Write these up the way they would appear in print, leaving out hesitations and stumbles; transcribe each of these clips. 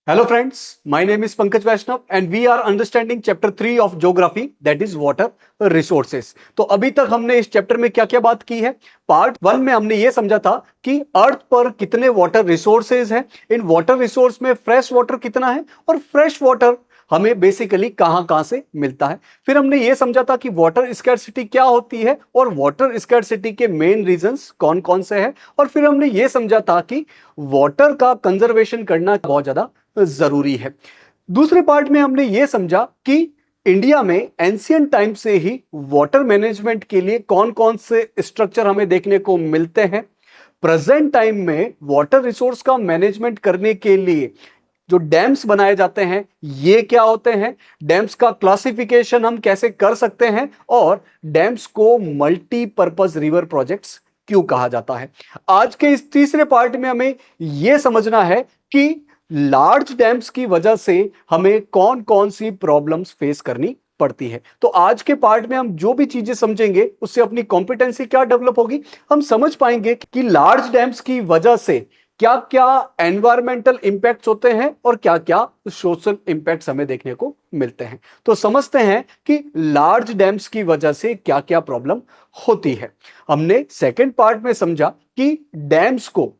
Hello friends, my name is Pankaj Vaishnav and we are understanding chapter 3 of geography, that is water resources। तो अभी तक हमने इस chapter में क्या क्या बात की है। पार्ट 1 में हमने ये समझा था कि अर्थ पर कितने वाटर रिसोर्सेज हैं, इन वाटर रिसोर्स में फ्रेश वाटर कितना है और फ्रेश वाटर हमें बेसिकली कहां कहां से मिलता है। फिर हमने ये समझा था कि वाटर स्कैर्सिटी क्या होती है और वाटर स्कैर्सिटी के मेन रीजंस कौन कौन से हैं, और फिर हमने ये समझा था कि वाटर का कंजर्वेशन करना बहुत ज्यादा जरूरी है। दूसरे पार्ट में हमने यह समझा कि इंडिया में एंशियंट टाइम से ही वाटर मैनेजमेंट के लिए कौन कौन से स्ट्रक्चर हमें देखने को मिलते हैं। प्रेजेंट टाइम में वाटर रिसोर्स का मैनेजमेंट करने के लिए जो डैम्स बनाए जाते हैं ये क्या होते हैं, डैम्स का क्लासिफिकेशन हम कैसे कर सकते हैं, और डैम्स को मल्टीपर्पज रिवर प्रोजेक्ट्स क्यों कहा जाता है। आज के इस तीसरे पार्ट में हमें यह समझना है कि लार्ज डैम्स की वजह से हमें कौन कौन सी प्रॉब्लम्स फेस करनी पड़ती है। तो आज के पार्ट में हम जो भी चीजें समझेंगे उससे अपनी कॉम्पिटेंसी क्या डेवलप होगी, हम समझ पाएंगे कि लार्ज डैम्स की वजह से क्या क्या एनवायरमेंटल इंपैक्ट्स होते हैं और क्या क्या सोशल इंपैक्ट्स हमें देखने को मिलते हैं। तो समझते हैं कि लार्ज डैम्स की वजह से क्या क्या प्रॉब्लम होती है। हमने सेकेंड पार्ट में समझा कि डैम्स को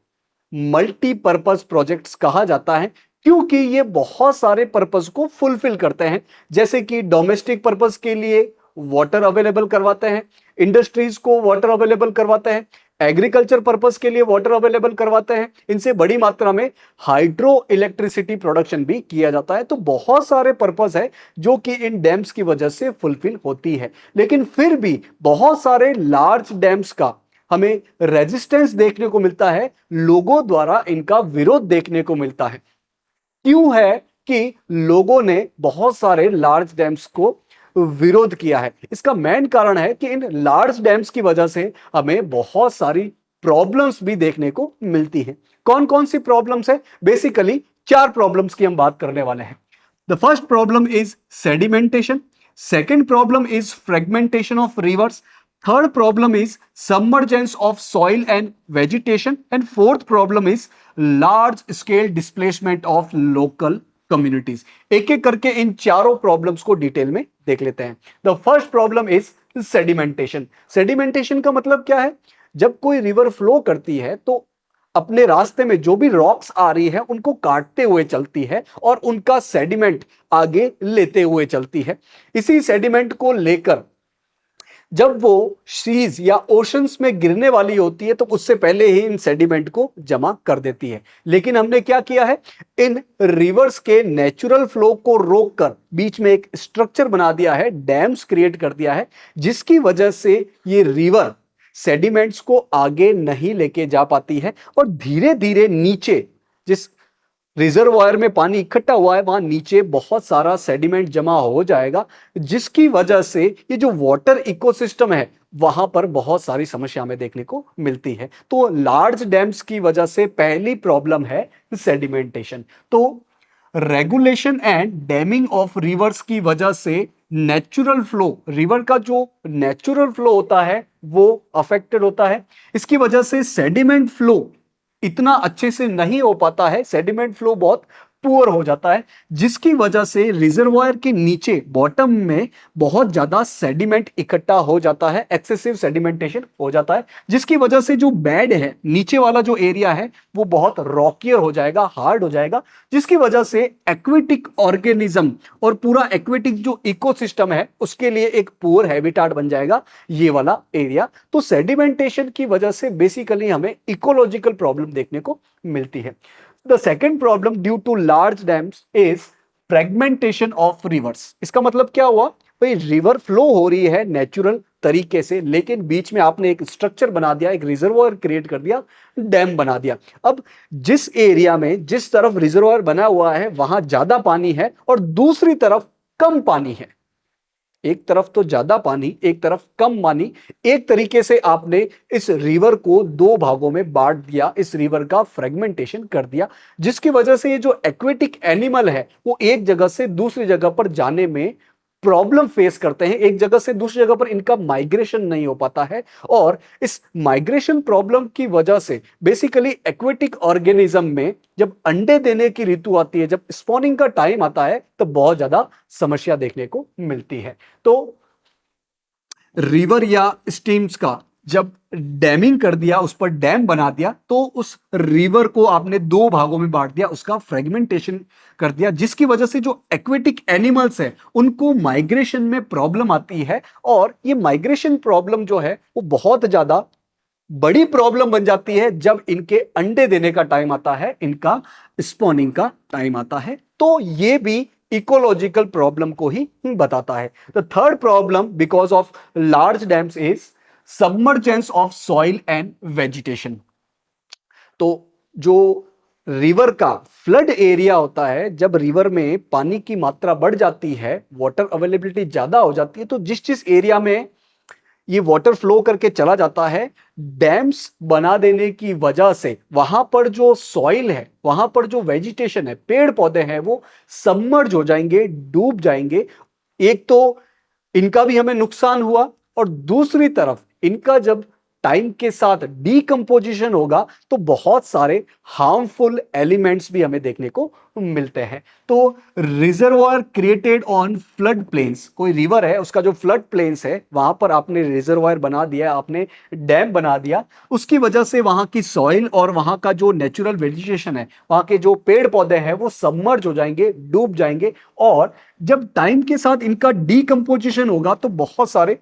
मल्टीपर्पज प्रोजेक्ट्स कहा जाता है क्योंकि ये बहुत सारे पर्पज को फुलफिल करते हैं, जैसे कि डोमेस्टिक पर्पज के लिए वाटर अवेलेबल करवाते हैं, इंडस्ट्रीज को वाटर अवेलेबल करवाते हैं, एग्रीकल्चर पर्पज के लिए वाटर अवेलेबल करवाते हैं, इनसे बड़ी मात्रा में हाइड्रो इलेक्ट्रिसिटी प्रोडक्शन भी किया जाता है। तो बहुत सारे पर्पज है जो कि इन डैम्स की वजह से फुलफिल होती है। लेकिन फिर भी बहुत सारे लार्ज डैम्स का हमें रेजिस्टेंस देखने को मिलता है, लोगों द्वारा इनका विरोध देखने को मिलता है। क्यों है कि लोगों ने बहुत सारे लार्ज डैम्स को विरोध किया है? इसका मेन कारण है कि इन लार्ज डैम्स की वजह से हमें बहुत सारी प्रॉब्लम्स भी देखने को मिलती हैं। कौन कौन सी प्रॉब्लम्स है? बेसिकली 4 प्रॉब्लम्स की हम बात करने वाले हैं। The first problem is sedimentation, second problem is fragmentation of reverse, third problem is submergence of soil and vegetation, and fourth problem is large scale displacement of local communities। एक एक करके इन चारों प्रॉब्लम्स को डिटेल में देख लेते हैं। The first problem is sedimentation. Sedimentation का मतलब क्या है? जब कोई रिवर फ्लो करती है तो अपने रास्ते में जो भी रॉक्स आ रही है उनको काटते हुए चलती है और उनका सेडिमेंट आगे लेते हुए चलती है। इसी सेडिमेंट को लेकर जब वो सीज या ओशंस में गिरने वाली होती है तो उससे पहले ही इन सेडिमेंट को जमा कर देती है। लेकिन हमने क्या किया है, इन रिवर्स के नेचुरल फ्लो को रोककर बीच में एक स्ट्रक्चर बना दिया है, डैम्स क्रिएट कर दिया है, जिसकी वजह से ये रिवर सेडिमेंट्स को आगे नहीं लेके जा पाती है और धीरे धीरे नीचे जिस रिजर्वायर में पानी इकट्ठा हुआ है वहां नीचे बहुत सारा सेडिमेंट जमा हो जाएगा, जिसकी वजह से ये जो वाटर इकोसिस्टम है वहां पर बहुत सारी समस्या हमें देखने को मिलती है। तो लार्ज डैम्स की वजह से पहली प्रॉब्लम है सेडिमेंटेशन। तो regulation and damming of reverse की वजह से नेचुरल फ्लो, रिवर का जो नेचुरल फ्लो होता है वो अफेक्टेड होता है। इसकी वजह से सेडिमेंट फ्लो इतना अच्छे से नहीं हो पाता है, सेडिमेंट फ्लो बहुत पुअर हो जाता है, जिसकी वजह से रिजर्वायर के नीचे बॉटम में बहुत ज्यादा सेडिमेंट इकट्ठा हो जाता है, एक्सेसिव सेडिमेंटेशन हो जाता है, जिसकी वजह से जो बेड है नीचे वाला जो एरिया है वो बहुत रॉकियर हो जाएगा, हार्ड हो जाएगा, जिसकी वजह से एक्वेटिक ऑर्गेनिज्म और पूरा एक्वेटिक जो इकोसिस्टम है उसके लिए एक पुअर हैबिटाट बन जाएगा ये वाला एरिया। तो सेडिमेंटेशन की वजह से बेसिकली हमें इकोलॉजिकल प्रॉब्लम देखने को मिलती है। The second problem due to large dams is fragmentation of rivers। इसका मतलब क्या हुआ भाई, रिवर फ्लो हो रही है नेचुरल तरीके से, लेकिन बीच में आपने एक स्ट्रक्चर बना दिया, एक रिजर्वायर क्रिएट कर दिया, डैम बना दिया। अब जिस एरिया में जिस तरफ रिजर्वायर बना हुआ है वहां ज्यादा पानी है और दूसरी तरफ कम पानी है, एक तरफ तो ज्यादा पानी एक तरफ कम पानी, एक तरीके से आपने इस रिवर को दो भागों में बांट दिया, इस रिवर का फ्रेगमेंटेशन कर दिया, जिसकी वजह से ये जो एक्वेटिक एनिमल है वो एक जगह से दूसरी जगह पर जाने में प्रॉब्लम फेस करते हैं, एक जगह से दूसरी जगह पर इनका माइग्रेशन नहीं हो पाता है, और इस माइग्रेशन प्रॉब्लम की वजह से बेसिकली एक्वेटिक ऑर्गेनिज्म में जब अंडे देने की ऋतु आती है, जब स्पॉनिंग का टाइम आता है, तो बहुत ज्यादा समस्या देखने को मिलती है। तो रिवर या स्ट्रीम्स का जब डैमिंग कर दिया, उस पर डैम बना दिया, तो उस रिवर को आपने दो भागों में बांट दिया, उसका फ्रेगमेंटेशन कर दिया, जिसकी वजह से जो एक्वेटिक एनिमल्स है उनको माइग्रेशन में प्रॉब्लम आती है। और ये माइग्रेशन प्रॉब्लम जो है वो बहुत ज्यादा बड़ी प्रॉब्लम बन जाती है जब इनके अंडे देने का टाइम आता है, इनका स्पॉनिंग का टाइम आता है। तो ये भी इकोलॉजिकल प्रॉब्लम को ही बताता है। The third problem because of large dams is submergence of soil and vegetation. तो जो रिवर का फ्लड एरिया होता है, जब रिवर में पानी की मात्रा बढ़ जाती है, वाटर अवेलेबिलिटी ज्यादा हो जाती है, तो जिस जिस एरिया में ये वाटर फ्लो करके चला जाता है, डैम्स बना देने की वजह से वहां पर जो सॉइल है, वहां पर जो वेजिटेशन है, पेड़ पौधे हैं, वो सबमर्ज हो जाएंगे, डूब जाएंगे। एक तो इनका भी हमें नुकसान हुआ, और दूसरी तरफ इनका जब टाइम के साथ डीकंपोजिशन होगा तो बहुत सारे हार्मफुल एलिमेंट्स भी हमें देखने को मिलते हैं। तो reservoir created on flood plains, कोई रिवर है, उसका जो फ्लड प्लेन्स है, वहां पर आपने रिजर्वायर बना दिया, आपने डैम बना दिया, उसकी वजह से वहां की सॉइल और वहां का जो नेचुरल वेजिटेशन है, वहां के जो पेड़ पौधे हैं, वो सबमर्ज हो जाएंगे, डूब जाएंगे। और जब टाइम के साथ इनका डीकंपोजिशन होगा तो बहुत सारे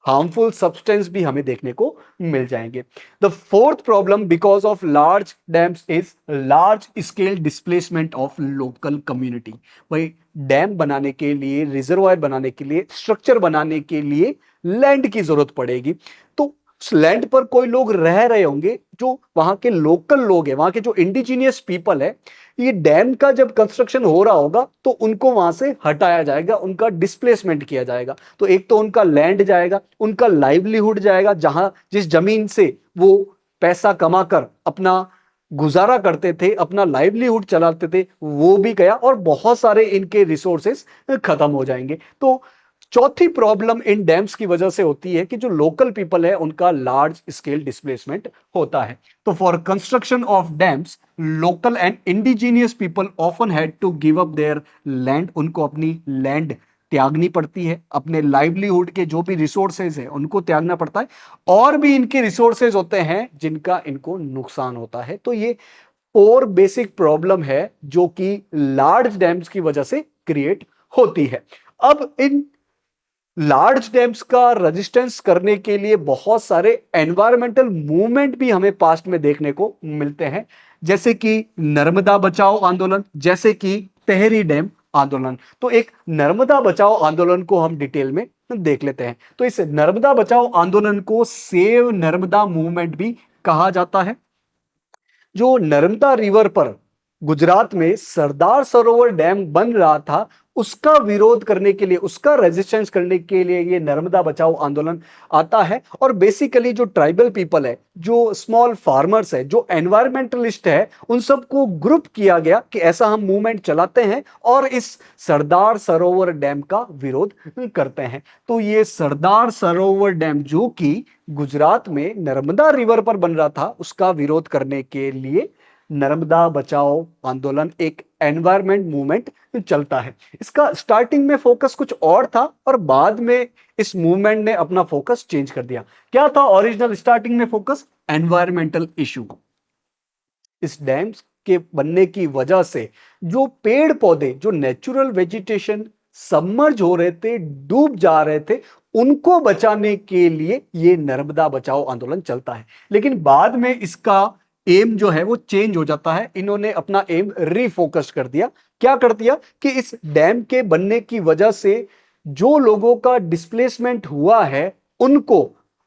हार्मफुल सब्सटेंस भी हमें देखने को मिल जाएंगे। The fourth problem because of large dams is large scale displacement of local community. भाई डैम बनाने के लिए, रिजर्वायर बनाने के लिए, स्ट्रक्चर बनाने के लिए लैंड की जरूरत पड़ेगी। तो उस लैंड पर कोई लोग रह रहे होंगे, जो वहां के लोकल लोग हैं, वहां के जो इंडिजीनियस पीपल है, ये डैम का जब कंस्ट्रक्शन हो रहा होगा तो उनको वहां से हटाया जाएगा, उनका डिस्प्लेसमेंट किया जाएगा। तो एक तो उनका लैंड जाएगा, उनका लाइवलीहुड जाएगा, जहां जिस जमीन से वो पैसा कमाकर अपना गुजारा करते थे, अपना लाइवलीहुड चलाते थे, वो भी गया, और बहुत सारे इनके रिसोर्सेस खत्म हो जाएंगे। तो चौथी प्रॉब्लम इन डैम्स की वजह से होती है कि जो लोकल पीपल है उनका लार्ज स्केल डिस्प्लेसमेंट होता है। तो for construction of dams, local and indigenous people often had to give up their land, उनको अपनी लैंड त्यागनी पड़ती है, अपने लाइवलीहुड के जो भी रिसोर्सेज है उनको त्यागना पड़ता है, और भी इनके रिसोर्सेज होते हैं जिनका इनको नुकसान होता है। तो ये और बेसिक प्रॉब्लम है जो कि लार्ज डैम्स की वजह से क्रिएट होती है। अब इन लार्ज डैम्स का रेजिस्टेंस करने के लिए बहुत सारे एनवायरमेंटल मूवमेंट भी हमें पास्ट में देखने को मिलते हैं, जैसे कि नर्मदा बचाओ आंदोलन, जैसे कि तेहरी डैम आंदोलन। तो एक नर्मदा बचाओ आंदोलन को हम डिटेल में देख लेते हैं। तो इस नर्मदा बचाओ आंदोलन को सेव नर्मदा मूवमेंट भी कहा जाता है। जो नर्मदा रिवर पर गुजरात में सरदार सरोवर डैम बन रहा था, उसका विरोध करने के लिए, उसका रेजिस्टेंस करने के लिए ये नर्मदा बचाओ आंदोलन आता है। और बेसिकली जो ट्राइबल पीपल है, जो स्मॉल फार्मर्स है, जो एनवायरमेंटलिस्ट है, उन सबको ग्रुप किया गया कि ऐसा हम मूवमेंट चलाते हैं और इस सरदार सरोवर डैम का विरोध करते हैं। तो ये सरदार सरोवर डैम जो कि गुजरात में नर्मदा रिवर पर बन रहा था, उसका विरोध करने के लिए नर्मदा बचाओ आंदोलन, एक एनवायरमेंट मूवमेंट चलता है। इसका स्टार्टिंग में फोकस कुछ और था, और बाद में इस मूवमेंट ने अपना फोकस चेंज कर दिया। क्या था ओरिजिनल स्टार्टिंग में फोकस? Environmental issue. इस डैम्स के बनने की वजह से जो पेड़ पौधे, जो नेचुरल वेजिटेशन सबमर्ज हो रहे थे, डूब जा रहे थे, उनको बचाने के लिए ये नर्मदा बचाओ आंदोलन चलता है। लेकिन बाद में इसका एम जो है वो चेंज हो जाता है। इन्होंने अपना एम रीफोकस कर दिया। क्या कर दिया कि इस डैम के बनने की वजह से जो लोगों का डिस्प्लेसमेंट हुआ है उनको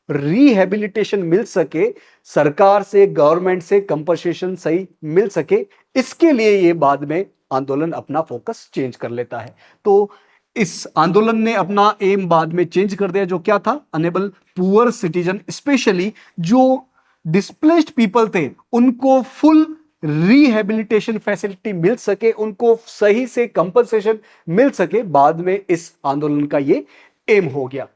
रिहेबिलिटेशन मिल सके, सरकार से, गवर्नमेंट से कंपनसेशन सही मिल सके, इसके लिए ये बाद में आंदोलन अपना फोकस चेंज कर लेता है। तो इस आंदोलन ने अपना एम बाद में चेंज कर दिया, जो क्या था? अनेबल पुअर सिटीजन, स्पेशली जो डिस्प्लेस्ड पीपल थे, उनको फुल रिहेबिलिटेशन फैसिलिटी मिल सके, उनको सही से कंपनसेशन मिल सके, बाद में इस आंदोलन का ये एम हो गया।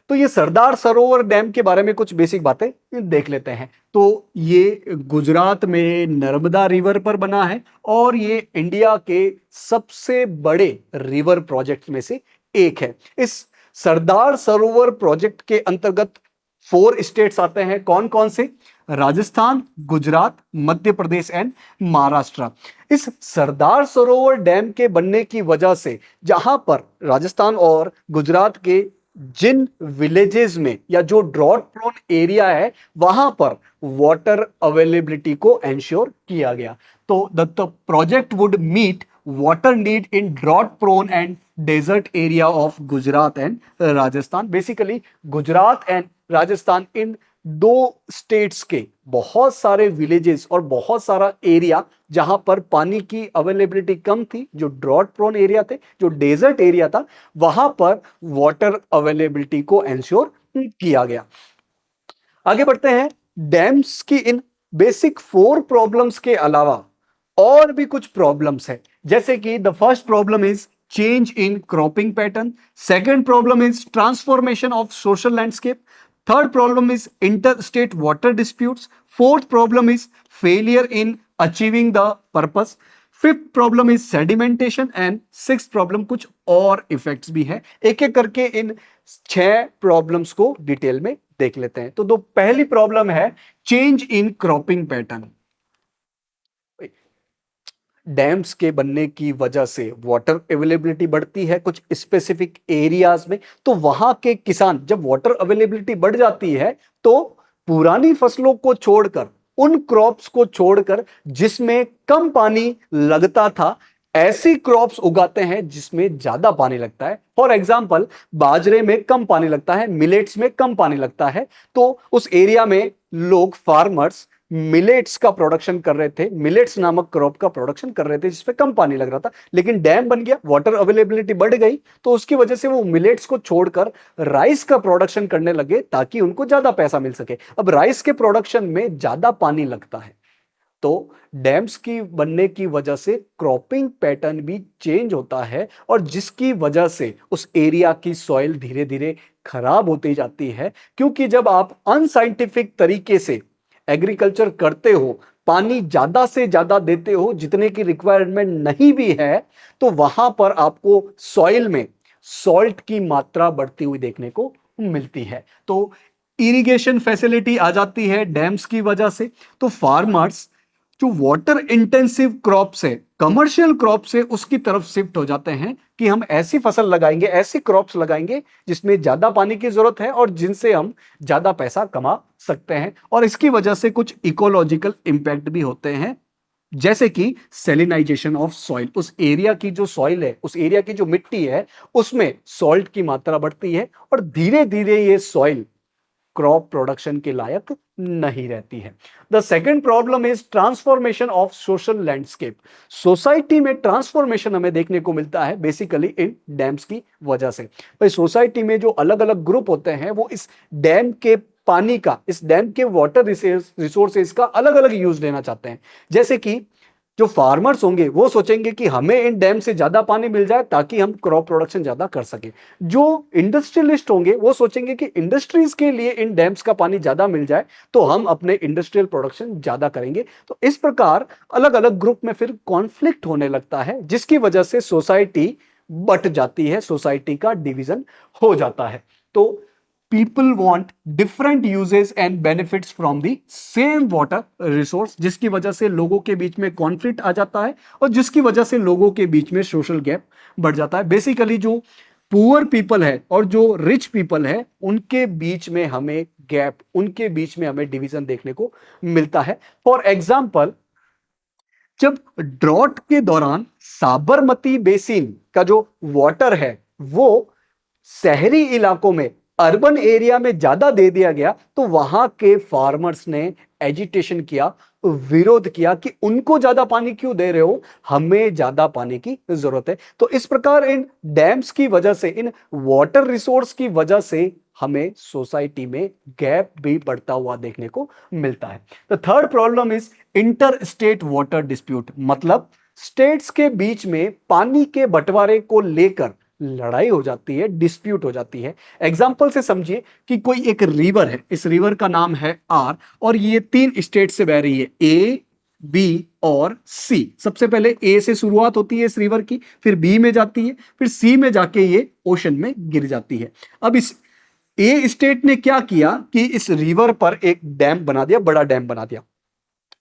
तो ये सरदार सरोवर डैम के बारे में कुछ बेसिक बातें देख लेते हैं। तो ये गुजरात में नर्मदा रिवर पर बना है और ये इंडिया के सबसे बड़े रिवर प्रोजेक्ट में से एक है। इस सरदार सरोवर प्रोजेक्ट के अंतर्गत 4 स्टेट्स आते हैं। कौन कौन से? राजस्थान, गुजरात, मध्य प्रदेश एंड महाराष्ट्र। इस सरदार सरोवर डैम के बनने की वजह से जहां पर राजस्थान और गुजरात के जिन विलेजेस में या जो ड्रॉट प्रोन एरिया है वहां पर वाटर अवेलेबिलिटी को एंश्योर किया गया। तो the project would meet water need in drought prone and desert area of Gujarat and Rajasthan. Basically Gujarat and Rajasthan, इन 2 स्टेट्स के बहुत सारे विलेजेस और बहुत सारा एरिया जहां पर पानी की अवेलेबिलिटी कम थी, जो ड्रॉट प्रोन एरिया थे, जो डेजर्ट एरिया था, वहां पर वाटर अवेलेबिलिटी को एंश्योर किया गया। आगे बढ़ते हैं। डैम्स की इन बेसिक 4 प्रॉब्लम्स के अलावा और भी कुछ प्रॉब्लम्स है, जैसे कि the first problem is change in cropping pattern, second problem is transformation of social landscape, third problem is interstate water disputes, fourth problem is failure in achieving the purpose, fifth problem is sedimentation and sixth problem कुछ और effects भी है। एक एक करके इन 6 problems को detail में देख लेते हैं। तो पहली प्रॉब्लम है change in cropping pattern. Dams के बनने की वजह से वाटर अवेलेबिलिटी बढ़ती है कुछ स्पेसिफिक एरियाज में, तो वहां के किसान, जब वाटर अवेलेबिलिटी बढ़ जाती है तो पुरानी फसलों को छोड़कर, उन क्रॉप्स को छोड़कर जिसमें कम पानी लगता था, ऐसी क्रॉप्स उगाते हैं जिसमें ज्यादा पानी लगता है। फॉर एग्जाम्पल, बाजरे में कम पानी लगता है, मिलेट्स में कम पानी लगता है, तो उस एरिया में लोग, फार्मर्स, मिलेट्स का प्रोडक्शन कर रहे थे, मिलेट्स नामक क्रॉप का प्रोडक्शन कर रहे थे जिसपे कम पानी लग रहा था। लेकिन डैम बन गया, वाटर अवेलेबिलिटी बढ़ गई, तो उसकी वजह से वो मिलेट्स को छोड़कर राइस का प्रोडक्शन करने लगे ताकि उनको ज्यादा पैसा मिल सके। अब राइस के प्रोडक्शन में ज्यादा पानी लगता है, तो डैम्स की बनने की वजह से क्रॉपिंग पैटर्न भी चेंज होता है और जिसकी वजह से उस एरिया की सॉइल धीरे धीरे खराब होती जाती है। क्योंकि जब आप अनसाइंटिफिक तरीके से एग्रीकल्चर करते हो, पानी ज्यादा से ज्यादा देते हो जितने की रिक्वायरमेंट नहीं भी है, तो वहां पर आपको सॉइल में सॉल्ट की मात्रा बढ़ती हुई देखने को मिलती है। तो इरिगेशन फैसिलिटी आ जाती है डैम्स की वजह से। तो फार्मर्स जो वाटर इंटेंसिव क्रॉप्स है, कमर्शियल क्रॉप से उसकी तरफ शिफ्ट हो जाते हैं कि हम ऐसी फसल लगाएंगे, ऐसी क्रॉप्स लगाएंगे जिसमें ज्यादा पानी की जरूरत है और जिनसे हम ज्यादा पैसा कमा सकते हैं। और इसकी वजह से कुछ इकोलॉजिकल इंपैक्ट भी होते हैं, जैसे कि सेलिनाइजेशन ऑफ सॉइल। उस एरिया की जो सॉइल है, उस एरिया की जो मिट्टी है, उसमें सॉल्ट की मात्रा बढ़ती है और धीरे धीरे ये सॉइल क्रॉप प्रोडक्शन के लायक नहीं रहती है। The second problem is transformation of social landscape. Society में ट्रांसफॉर्मेशन हमें देखने को मिलता है बेसिकली इन डैम्स की वजह से। भाई सोसाइटी में जो अलग अलग ग्रुप होते हैं वो इस डैम के पानी का, इस डैम के वाटर रिसोर्सेज का अलग अलग यूज लेना चाहते हैं। जैसे कि जो फार्मर्स होंगे वो सोचेंगे कि हमें इन डैम से ज्यादा पानी मिल जाए ताकि हम क्रॉप प्रोडक्शन ज्यादा कर सके। जो इंडस्ट्रियलिस्ट होंगे वो सोचेंगे कि इंडस्ट्रीज के लिए इन डैम्स का पानी ज्यादा मिल जाए तो हम अपने इंडस्ट्रियल प्रोडक्शन ज्यादा करेंगे। तो इस प्रकार अलग अलग ग्रुप में फिर कॉन्फ्लिक्ट होने लगता है, जिसकी वजह से सोसाइटी बट जाती है, सोसाइटी का डिवीजन हो जाता है। तो people want different uses and benefits from the same water resource, जिसकी वजह से लोगों के बीच में कॉन्फ्लिक्ट आ जाता है और जिसकी वजह से लोगों के बीच में सोशल गैप बढ़ जाता है। बेसिकली जो पुअर पीपल है और जो रिच पीपल है उनके बीच में हमें गैप, उनके बीच में हमें डिवीजन देखने को मिलता है। फॉर एग्जाम्पल, जब ड्रॉट के दौरान साबरमती बेसिन का जो वाटर है वो शहरी इलाकों में, अर्बन एरिया में ज्यादा दे दिया गया, तो वहां के फार्मर्स ने एजिटेशन किया, विरोध किया कि उनको ज्यादा पानी क्यों दे रहे हो, हमें ज्यादा पानी की जरूरत है। तो इस प्रकार इन डैम्स की वजह से, इन वाटर रिसोर्स की वजह से हमें सोसाइटी में गैप भी बढ़ता हुआ देखने को मिलता है। The third problem is inter state water dispute, मतलब स्टेट्स के बीच में पानी के बंटवारे को लेकर लड़ाई हो जाती है, डिस्प्यूट हो जाती है। एग्जाम्पल से समझिए कि कोई एक रिवर है, इस रिवर का नाम है आर, और ये 3 स्टेट से बह रही है, ए, बी और सी। सबसे पहले ए से शुरुआत होती है इस रिवर की, फिर बी में जाती है, फिर सी में जाके ये ओशन में गिर जाती है। अब इस ए स्टेट ने क्या किया कि इस रिवर पर एक डैम बना दिया, बड़ा डैम बना दिया।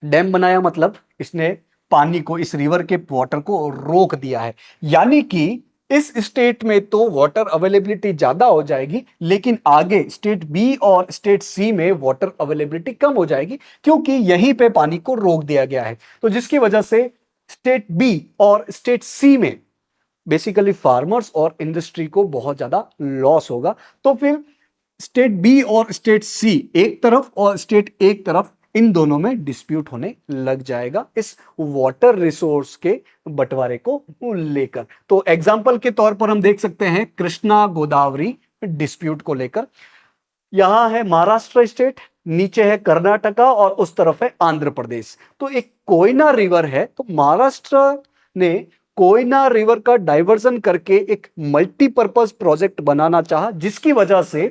डैम बनाया मतलब इसने पानी को, इस रिवर के वाटर को रोक दिया है। यानी कि इस स्टेट में तो वाटर अवेलेबिलिटी ज्यादा हो जाएगी, लेकिन आगे स्टेट बी और स्टेट सी में वाटर अवेलेबिलिटी कम हो जाएगी, क्योंकि यहीं पे पानी को रोक दिया गया है। तो जिसकी वजह से स्टेट बी और स्टेट सी में बेसिकली फार्मर्स और इंडस्ट्री को बहुत ज्यादा लॉस होगा। तो फिर स्टेट बी और स्टेट सी एक तरफ और स्टेट एक तरफ, इन दोनों में डिस्प्यूट होने लग जाएगा इस वाटर रिसोर्स के बंटवारे को लेकर। तो एग्जाम्पल के तौर पर हम देख सकते हैं कृष्णा गोदावरी डिस्प्यूट को लेकर। यहां है महाराष्ट्र स्टेट, नीचे है कर्नाटका और उस तरफ है आंध्र प्रदेश। तो एक कोयना रिवर है, तो महाराष्ट्र ने कोयना रिवर का डाइवर्जन करके एक मल्टीपर्पज प्रोजेक्ट बनाना चाहा, जिसकी वजह से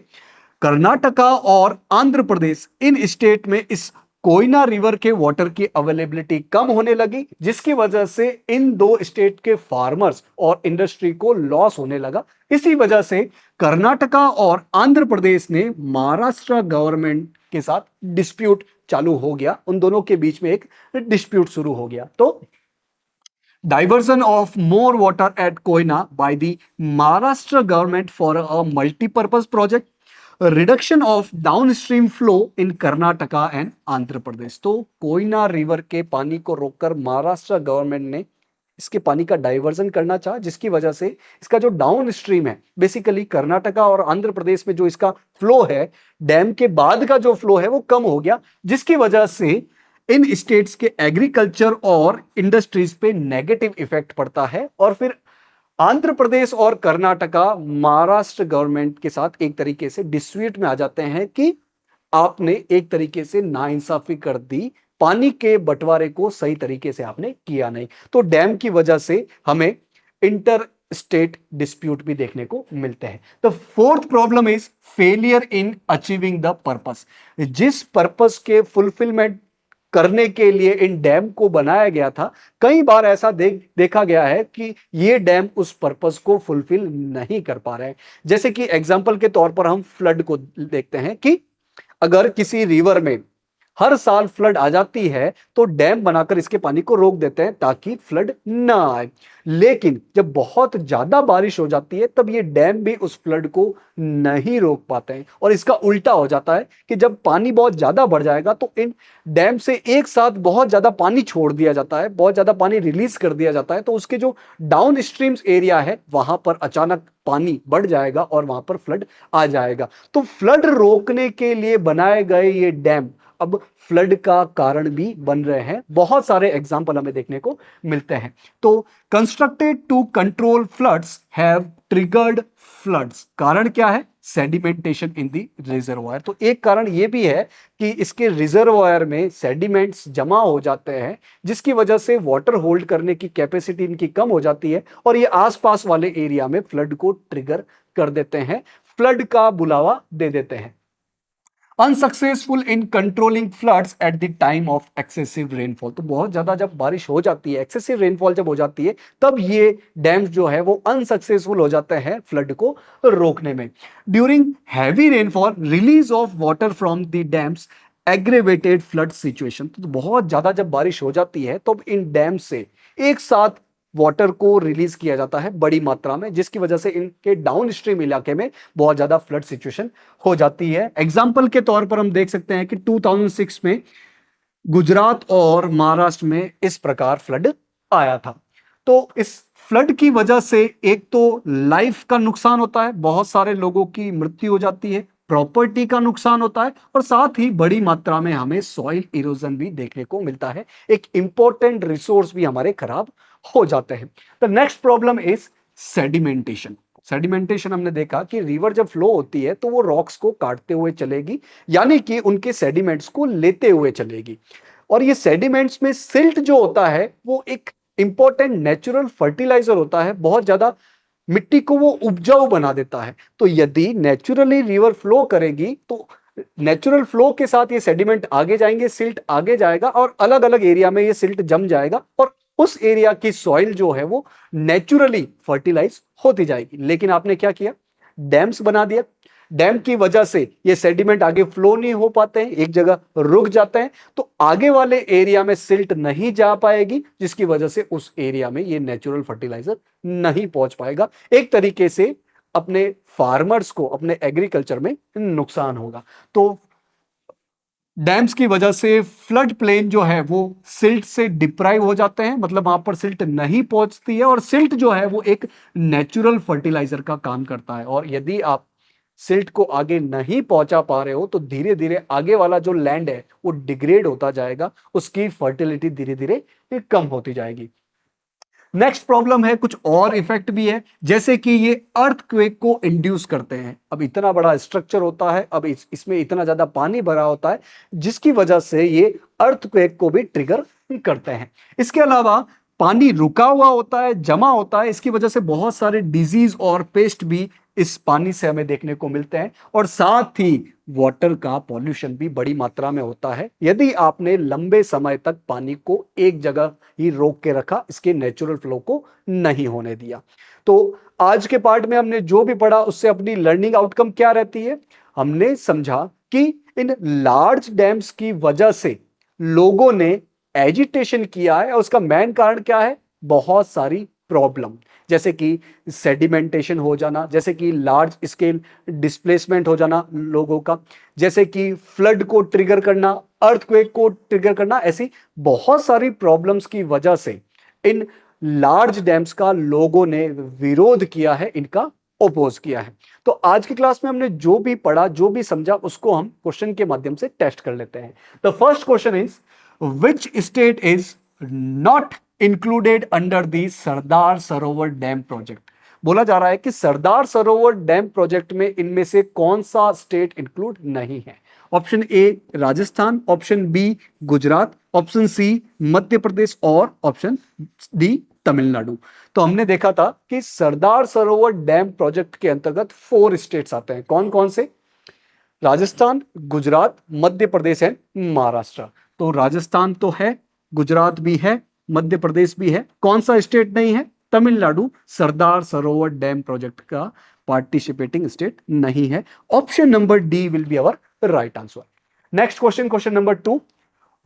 कर्नाटका और आंध्र प्रदेश इन स्टेट में इस कोयना रिवर के वाटर की अवेलेबिलिटी कम होने लगी, जिसकी वजह से इन 2 स्टेट के फार्मर्स और इंडस्ट्री को लॉस होने लगा। इसी वजह से कर्नाटका और आंध्र प्रदेश ने महाराष्ट्र गवर्नमेंट के साथ डिस्प्यूट चालू हो गया, उन दोनों के बीच में एक डिस्प्यूट शुरू हो गया। तो diversion of more water at Koyna by the Maharashtra government for a multi-purpose project, reduction of downstream flow in Karnataka and Andhra Pradesh। तो कोयना रिवर के पानी को रोककर महाराष्ट्र गवर्नमेंट ने इसके पानी का डाइवर्जन करना चाहा, जिसकी वजह से इसका जो डाउन स्ट्रीम है, बेसिकली कर्नाटका और आंध्र प्रदेश में जो इसका फ्लो है, डैम के बाद का जो फ्लो है वो कम हो गया, जिसकी वजह से इन स्टेट्स के एग्रीकल्चर और इंडस्ट्रीज पे नेगेटिव इफेक्ट पड़ता है। और फिर आंध्र प्रदेश और कर्नाटका महाराष्ट्र गवर्नमेंट के साथ एक तरीके से डिस्प्यूट में आ जाते हैं कि आपने एक तरीके से नाइंसाफी कर दी, पानी के बंटवारे को सही तरीके से आपने किया नहीं। तो डैम की वजह से हमें इंटर स्टेट डिस्प्यूट भी देखने को मिलते हैं। The fourth problem is failure in achieving the purpose. जिस पर्पस के फुलफिलमेंट करने के लिए इन डैम को बनाया गया था, कई बार ऐसा देखा गया है कि ये डैम उस पर्पस को फुलफिल नहीं कर पा रहे हैं। जैसे कि एग्जांपल के तौर पर हम फ्लड को देखते हैं कि अगर किसी रिवर में हर साल फ्लड आ जाती है तो डैम बनाकर इसके पानी को रोक देते हैं ताकि फ्लड ना आए, लेकिन जब बहुत ज्यादा बारिश हो जाती है तब ये डैम भी उस फ्लड को नहीं रोक पाते हैं। और इसका उल्टा हो जाता है कि जब पानी बहुत ज्यादा बढ़ जाएगा तो इन डैम से एक साथ बहुत ज्यादा पानी छोड़ दिया जाता है, बहुत ज्यादा पानी रिलीज कर दिया जाता है, तो उसके जो डाउन स्ट्रीम्स एरिया है वहां पर अचानक पानी बढ़ जाएगा और वहां पर फ्लड आ जाएगा। तो फ्लड रोकने के लिए बनाए गए ये डैम अब फ्लड का कारण भी बन रहे हैं। बहुत सारे एग्जाम्पल हमें देखने को मिलते हैं। तो constructed to control floods have triggered floods. कारण क्या है? Sedimentation in the reservoir. तो एक कारण यह भी है कि इसके रिजर्वायर में सेडिमेंट्स जमा हो जाते हैं, जिसकी वजह से वाटर होल्ड करने की कैपेसिटी इनकी कम हो जाती है और ये आसपास वाले एरिया में फ्लड को ट्रिगर कर देते हैं, फ्लड का बुलावा दे देते हैं। Unsuccessful in controlling floods at the time of excessive rainfall. तो बहुत ज्यादा जब बारिश हो जाती है, एक्सेसिव रेनफॉल जब हो जाती है, तब ये डैम्स जो है वो अनसक्सेसफुल हो जाते हैं फ्लड को रोकने में। During heavy rainfall release of water from the dams aggravated flood situation. तो बहुत ज्यादा जब बारिश हो जाती है तो इन डैम से एक साथ वाटर को रिलीज किया जाता है बड़ी मात्रा में, जिसकी वजह से इनके डाउन स्ट्रीम इलाके में बहुत ज्यादा फ्लड सिचुएशन हो जाती है। एग्जाम्पल के तौर पर हम देख सकते हैं कि 2006 में गुजरात और महाराष्ट्र में इस प्रकार फ्लड आया था। तो इस फ्लड की वजह से एक तो लाइफ का नुकसान होता है, बहुत सारे लोगों की मृत्यु हो जाती है, प्रॉपर्टी का नुकसान होता है और साथ ही बड़ी मात्रा में हमें सॉइल इरोजन भी देखने को मिलता है, एक इंपॉर्टेंट रिसोर्स भी हमारे खराब हो जाते हैं। The next problem is sedimentation. Sedimentation हमने देखा कि रिवर जब फ्लो होती है तो वो रॉक्स को काटते हुए चलेगी, यानी कि उनके सेडिमेंट्स को लेते हुए चलेगी। और ये सेडिमेंट्स में सिल्ट जो होता है वो एक इंपॉर्टेंट नेचुरल फर्टिलाइजर होता है, बहुत ज्यादा मिट्टी को वो उपजाऊ बना देता है। तो यदि नेचुरली रिवर फ्लो करेगी तो नेचुरल फ्लो के साथ ये सेडिमेंट आगे जाएंगे, सिल्ट आगे जाएगा और अलग अलग एरिया में ये सिल्ट जम जाएगा और उस एरिया की सॉइल जो है वो नेचुरली फर्टिलाइज होती जाएगी। लेकिन आपने क्या किया, डैम्स बना दिया। डैम की वजह से ये सेडिमेंट आगे फ्लो नहीं हो पाते हैं, एक जगह रुक जाते हैं, तो आगे वाले एरिया में सिल्ट नहीं जा पाएगी, जिसकी वजह से उस एरिया में ये नेचुरल फर्टिलाइजर नहीं पहुंच पाएगा। एक तरीके से अपने फार्मर्स को, अपने एग्रीकल्चर में नुकसान होगा। तो डैम्स की वजह से फ्लड प्लेन जो है वो सिल्ट से डिप्राइव हो जाते हैं, मतलब वहां पर सिल्ट नहीं पहुंचती है, और सिल्ट जो है वो एक नेचुरल फर्टिलाइजर का काम करता है। और यदि आप सिल्ट को आगे नहीं पहुंचा पा रहे हो तो धीरे धीरे आगे वाला जो लैंड है वो डिग्रेड होता जाएगा, उसकी फर्टिलिटी धीरे धीरे कम होती जाएगी। नेक्स्ट प्रॉब्लम है, कुछ और इफेक्ट भी है, जैसे कि ये अर्थक्वेक को इंड्यूस करते हैं। अब इतना बड़ा स्ट्रक्चर होता है, अब इसमें इतना ज्यादा पानी भरा होता है, जिसकी वजह से ये अर्थक्वेक को भी ट्रिगर करते हैं। इसके अलावा पानी रुका हुआ होता है, जमा होता है, इसकी वजह से बहुत सारे डिजीज और पेस्ट भी इस पानी से हमें देखने को मिलते हैं। और साथ ही वाटर का पॉल्यूशन भी बड़ी मात्रा में होता है, यदि आपने लंबे समय तक पानी को एक जगह ही रोक के रखा, इसके नेचुरल फ्लो को नहीं होने दिया। तो आज के पार्ट में हमने जो भी पढ़ा उससे अपनी लर्निंग आउटकम क्या रहती है, हमने समझा कि इन लार्ज डैम्स की वजह से लोगों ने एजिटेशन किया है, और उसका मेन कारण क्या है, बहुत सारी प्रॉब्लम, जैसे कि सेडिमेंटेशन हो जाना, जैसे कि लार्ज स्केल डिस्प्लेसमेंट हो जाना लोगों का, जैसे कि फ्लड को ट्रिगर करना, अर्थक्वेक को ट्रिगर करना, ऐसी बहुत सारी प्रॉब्लम्स की वजह से इन लार्ज डैम्स का लोगों ने विरोध किया है, इनका ओपोज किया है। तो आज की क्लास में हमने जो भी पढ़ा, जो भी समझा, उसको हम क्वेश्चन के माध्यम से टेस्ट कर लेते हैं। The first question is, which state is not included under the Sardar Sarovar dam project. बोला जा रहा है कि सरदार सरोवर डैम प्रोजेक्ट में इनमें से कौन सा स्टेट इंक्लूड नहीं है। Option A Rajasthan, option B Gujarat, option C Madhya Pradesh और ऑप्शन डी तमिलनाडु। तो हमने देखा था कि सरदार सरोवर डैम प्रोजेक्ट के अंतर्गत 4 स्टेट्स आते हैं। कौन कौन से? राजस्थान, गुजरात, मध्य प्रदेश एंड महाराष्ट्र। तो राजस्थान तो है, गुजरात भी है, मध्य प्रदेश भी है। कौन सा स्टेट नहीं है? तमिलनाडु सरदार सरोवर डैम प्रोजेक्ट का पार्टिसिपेटिंग स्टेट नहीं है। Option number D will be our right answer. Next question, question number 2,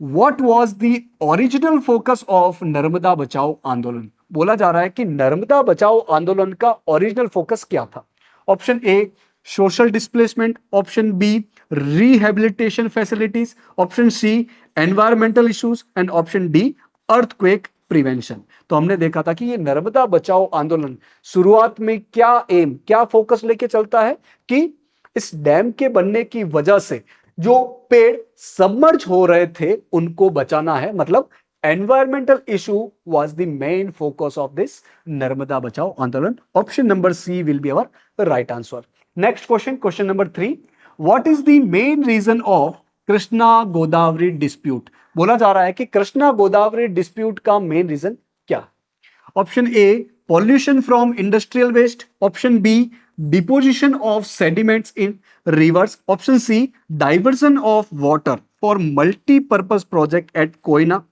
what was the original focus of Narmada Bachao आंदोलन। बोला जा रहा है कि नर्मदा बचाओ आंदोलन का ओरिजिनल फोकस क्या था। Option A social displacement, option B rehabilitation facilities, option C environmental issues and option D earthquake prevention. तो हमने देखा था कि ये नर्मदा बचाओ आंदोलन शुरुआत में क्या एम, क्या फोकस लेके चलता है कि इस डैम के बनने की वजह से जो पेड़ सबमर्ज हो रहे थे उनको बचाना है, मतलब environmental issue was the main focus of this Narmada Bachao Andolan. Option number C will be our right answer. Next question, question number 3, what is the main reason of Krishna Godavari dispute. बोला जा रहा है कि कृष्णा गोदावरी डिस्प्यूट का मेन रीजन क्या। Option A pollution from industrial waste, option B deposition of sediments in rivers, option C diversion of water for multipurpose project at Koyna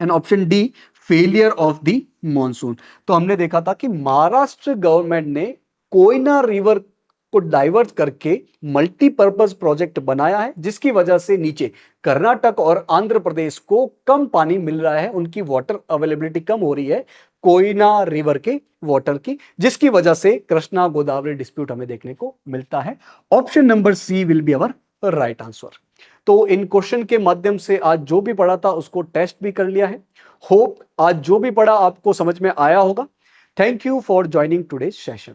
and option D failure of the monsoon. तो हमने देखा था कि Maharashtra government ने Koyna river को divert करके multipurpose project बनाया है, जिसकी वजह से नीचे कर्नाटक और आंध्र प्रदेश को कम पानी मिल रहा है, उनकी वाटर अवेलेबिलिटी कम हो रही है कोयना रिवर के वाटर की, जिसकी वजह से कृष्णा गोदावरी डिस्प्यूट हमें देखने को मिलता है। Option number C will be our right answer. तो इन क्वेश्चन के माध्यम से आज जो भी पढ़ा था उसको टेस्ट भी कर लिया है। होप आज जो भी पढ़ा आपको समझ में आया होगा। Thank you for joining today's session.